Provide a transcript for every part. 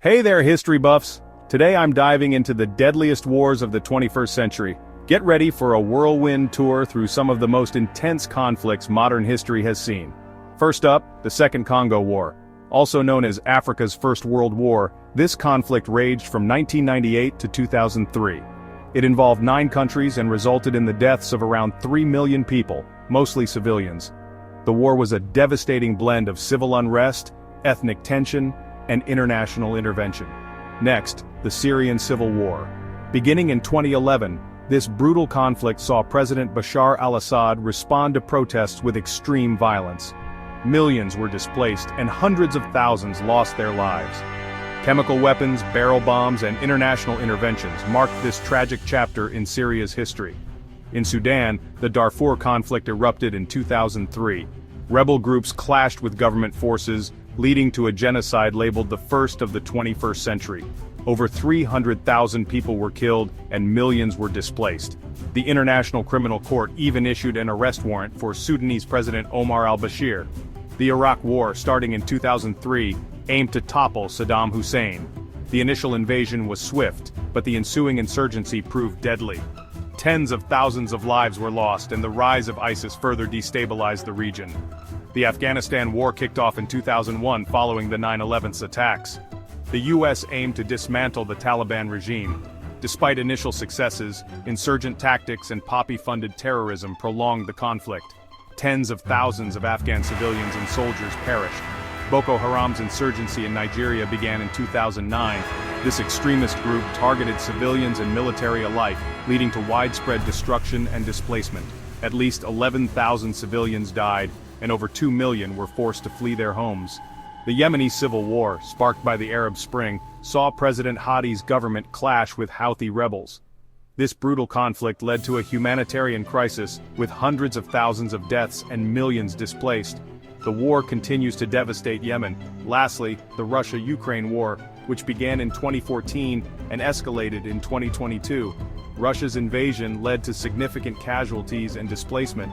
Hey there, history buffs! Today I'm diving into the deadliest wars of the 21st century. Get ready for a whirlwind tour through some of the most intense conflicts modern history has seen. First up, the Second Congo War. Also known as Africa's First World War, this conflict raged from 1998 to 2003. It involved 9 countries and resulted in the deaths of around 3 million people, mostly civilians. The war was a devastating blend of civil unrest, ethnic tension, and international intervention. Next, the Syrian Civil War. Beginning in 2011, this brutal conflict saw President Bashar al-Assad respond to protests with extreme violence. Millions were displaced and hundreds of thousands lost their lives. Chemical weapons, barrel bombs, and international interventions marked this tragic chapter in Syria's history. In Sudan, the Darfur conflict erupted in 2003. Rebel groups clashed with government forces, leading to a genocide labeled the first of the 21st century. Over 300,000 people were killed and millions were displaced. The International Criminal Court even issued an arrest warrant for Sudanese President Omar al-Bashir. The Iraq War, starting in 2003, aimed to topple Saddam Hussein. The initial invasion was swift, but the ensuing insurgency proved deadly. Tens of thousands of lives were lost and the rise of ISIS further destabilized the region. The Afghanistan War kicked off in 2001 following the 9/11 attacks. The US aimed to dismantle the Taliban regime. Despite initial successes, insurgent tactics and poppy-funded terrorism prolonged the conflict. Tens of thousands of Afghan civilians and soldiers perished. Boko Haram's insurgency in Nigeria began in 2009. This extremist group targeted civilians and military alike, leading to widespread destruction and displacement. At least 11,000 civilians died, and over 2 million were forced to flee their homes. The Yemeni civil war, sparked by the Arab Spring, saw President Hadi's government clash with Houthi rebels. This brutal conflict led to a humanitarian crisis, with hundreds of thousands of deaths and millions displaced. The war continues to devastate Yemen. Lastly, the Russia-Ukraine war, which began in 2014 and escalated in 2022. Russia's invasion led to significant casualties and displacement.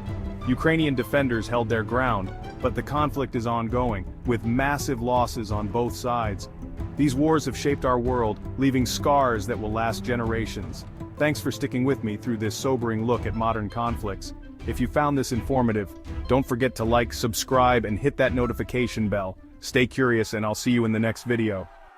Ukrainian defenders held their ground, but the conflict is ongoing, with massive losses on both sides. These wars have shaped our world, leaving scars that will last generations. Thanks for sticking with me through this sobering look at modern conflicts. If you found this informative, don't forget to like, subscribe, and hit that notification bell. Stay curious, and I'll see you in the next video.